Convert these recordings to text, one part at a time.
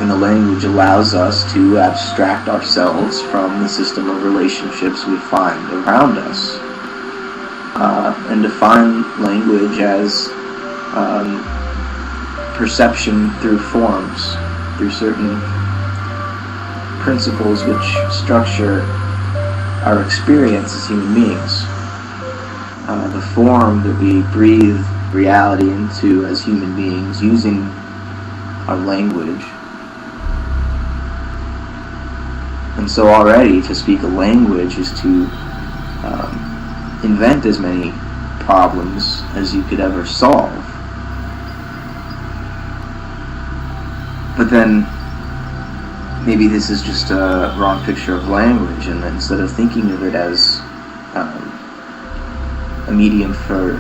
Having a language allows us to abstract ourselves from the system of relationships we find around us, and define language as perception through forms, through certain principles which structure our experience as human beings. The form that we breathe reality into as human beings using our language. And so already to speak a language is to invent as many problems as you could ever solve. But then maybe this is just a wrong picture of language, and instead of thinking of it as a medium for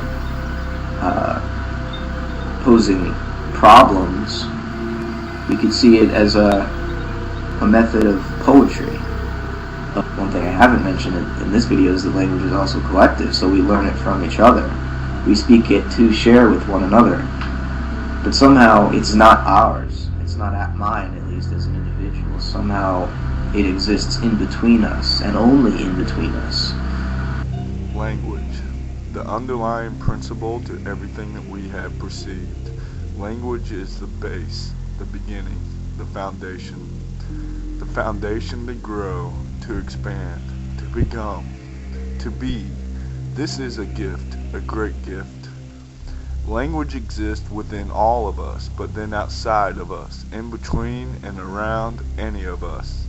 posing problems, we could see it as a method of poetry. One thing I haven't mentioned in this video is that language is also collective, so we learn it from each other. We speak it to share with one another. But somehow it's not ours. It's not mine, at least as an individual. Somehow it exists in between us, and only in between us. Language, the underlying principle to everything that we have perceived. Language is the base, the beginning, the foundation. The foundation to grow, to expand, to become, to be. This is a gift, a great gift. Language exists within all of us, but then outside of us, in between and around any of us.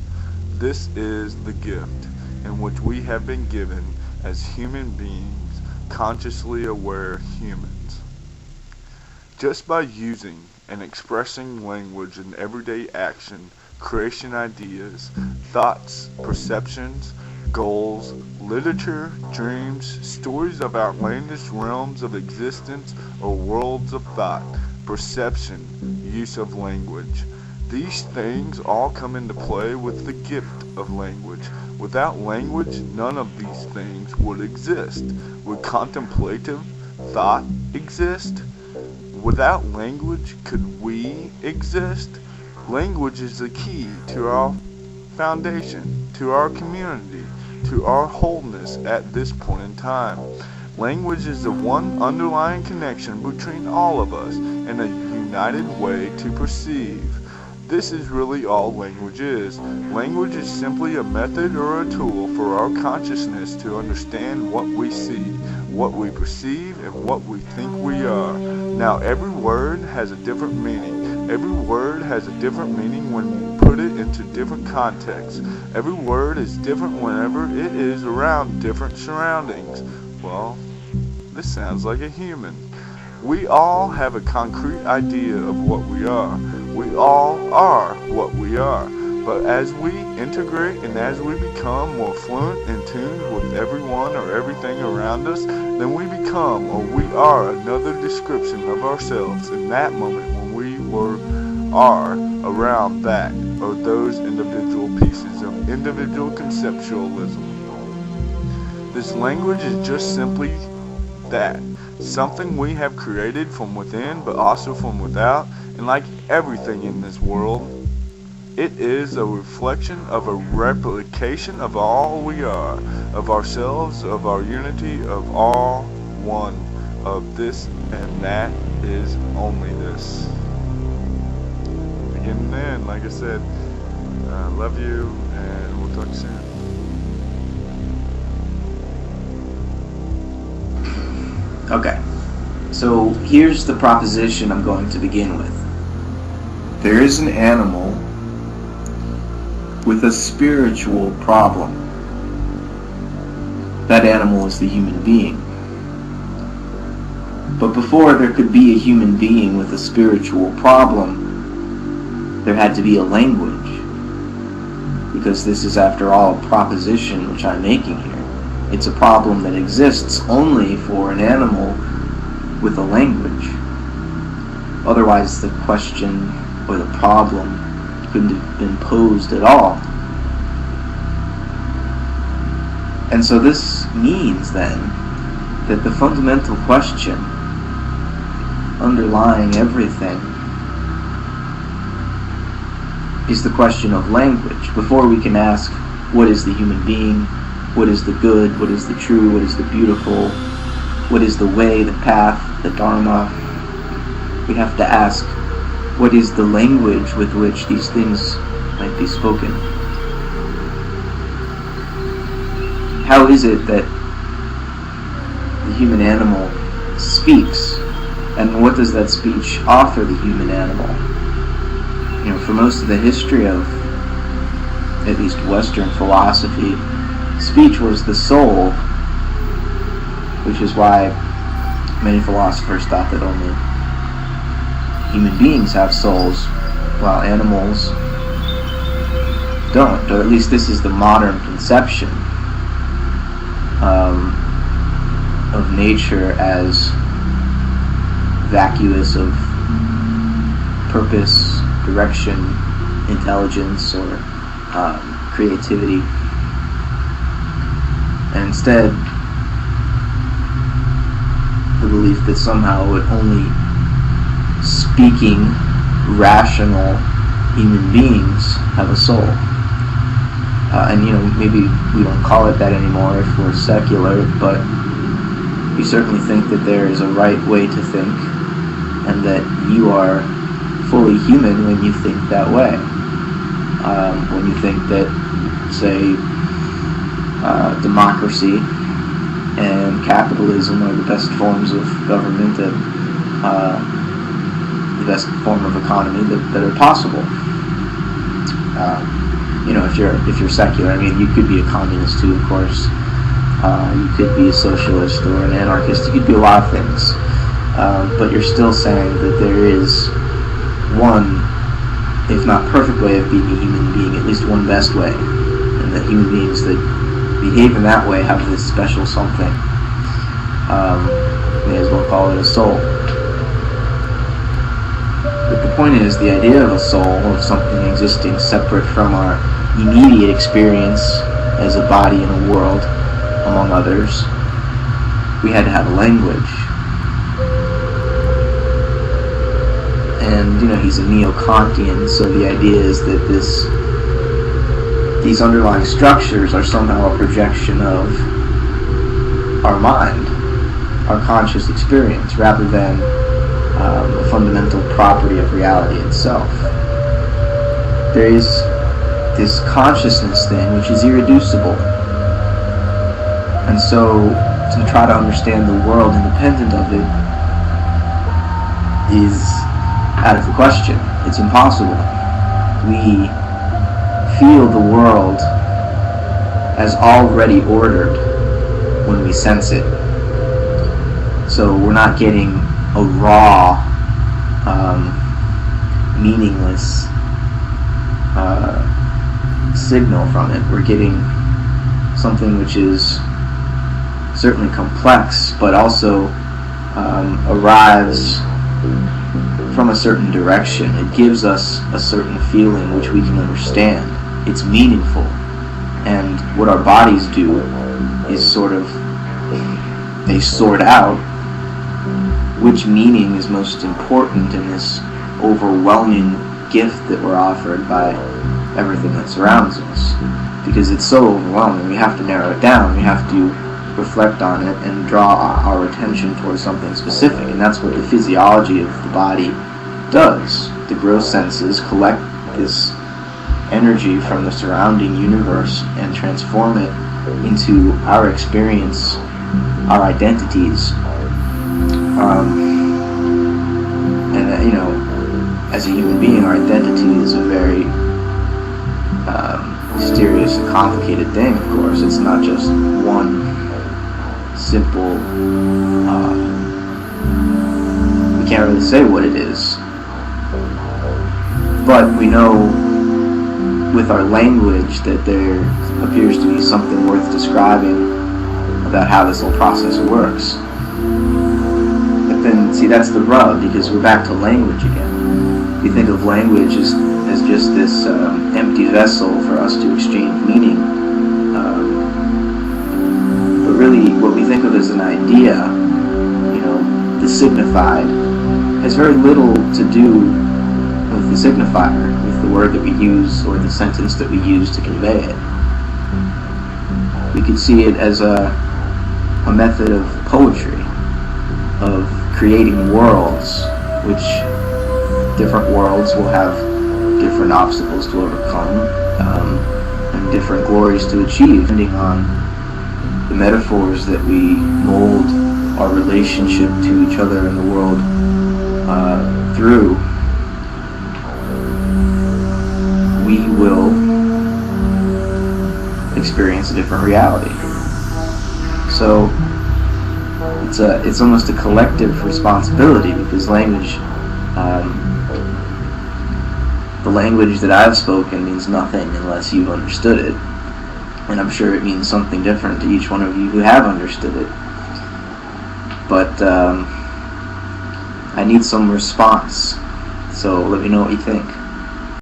This is the gift in which we have been given as human beings, consciously aware humans. Just by using and expressing language in everyday action, creation ideas, thoughts, perceptions, goals, literature, dreams, stories of outlandish realms of existence or worlds of thought, perception, use of language. These things all come into play with the gift of language. Without language, none of these things would exist. Would contemplative thought exist? Without language, could we exist? Language is the key to our foundation, to our community, to our wholeness at this point in time. Language is the one underlying connection between all of us and a united way to perceive. This is really all language is. Language is simply a method or a tool for our consciousness to understand what we see, what we perceive, and what we think we are. Now, every word has a different meaning. Every word has a different meaning when you put it into different contexts. Every word is different whenever it is around different surroundings. Well, this sounds like a human. We all have a concrete idea of what we are. We all are what we are. But as we integrate and as we become more fluent and tuned with everyone or everything around us, then we become or we are another description of ourselves in that moment when we are around that or those individual pieces of individual conceptualism. This language is just simply that, something we have created from within but also from without, and like everything in this world, it is a reflection of a replication of all we are, of ourselves, of our unity, of all one, of this and that is only this. Beginning and end, like I said, love you, and we'll talk soon. Okay, so here's the proposition I'm going to begin with. There is an animal with a spiritual problem. That animal is the human being. But before there could be a human being with a spiritual problem, there had to be a language. Because this is, after all, a proposition which I'm making here. It's a problem that exists only for an animal with a language. Otherwise, the question or the problem couldn't have been posed at all. And so this means then that the fundamental question underlying everything is the question of language. Before we can ask, what is the human being? What is the good? What is the true? What is the beautiful? What is the way, the path, the Dharma? We have to ask, what is the language with which these things might be spoken? How is it that the human animal speaks? And what does that speech offer the human animal? For most of the history of at least Western philosophy, speech was the soul, which is why many philosophers thought that only human beings have souls, while animals don't. Or at least this is the modern conception of nature as vacuous of purpose, direction, intelligence, or creativity. And instead, the belief that somehow only speaking, rational human beings have a soul. And maybe we don't call it that anymore if we're secular, but we certainly think that there is a right way to think, and that you are fully human when you think that way. When you think that, say, democracy and capitalism are the best forms of government and the best form of economy that are possible. If you're secular, you could be a communist too, of course. You could be a socialist or an anarchist. You could be a lot of things. But you're still saying that there is one, if not perfect way of being a human being, at least one best way. And that human beings that behave in that way have this special something. May as well call it a soul. But the point is, the idea of a soul, of something existing separate from our immediate experience as a body in a world, among others, we had to have a language. And, he's a neo-Kantian, so the idea is that these underlying structures are somehow a projection of our mind, our conscious experience, rather than a fundamental property of reality itself. There is this consciousness thing which is irreducible. And so, to try to understand the world independent of it is out of the question. It's impossible. We feel the world as already ordered when we sense it. So we're not getting a raw, meaningless signal from it. We're getting something which is certainly complex, but also arrives from a certain direction. It gives us a certain feeling which we can understand. It's meaningful. And what our bodies do is they sort out which meaning is most important in this overwhelming gift that we're offered by everything that surrounds us. Because it's so overwhelming, we have to narrow it down, we have to reflect on it and draw our attention towards something specific. And that's what the physiology of the body does. The gross senses collect this energy from the surrounding universe and transform it into our experience, our identities. As a human being, our identity is a very mysterious and complicated thing, of course. It's not just one simple, we can't really say what it is. But we know with our language that there appears to be something worth describing about how this whole process works. But then, see, that's the rub, because we're back to language again. We think of language as just this empty vessel for us to exchange meaning. But really, what we think of as an idea, the signified, has very little to do with the signifier, with the word that we use or the sentence that we use to convey it. We could see it as a method of poetry, of creating worlds, which different worlds will have different obstacles to overcome, and different glories to achieve, depending on the metaphors that we mold our relationship to each other and the world through. We will experience a different reality. So it's almost a collective responsibility, because language, the language that I've spoken means nothing unless you've understood it, and I'm sure it means something different to each one of you who have understood it. But I need some response, so let me know what you think.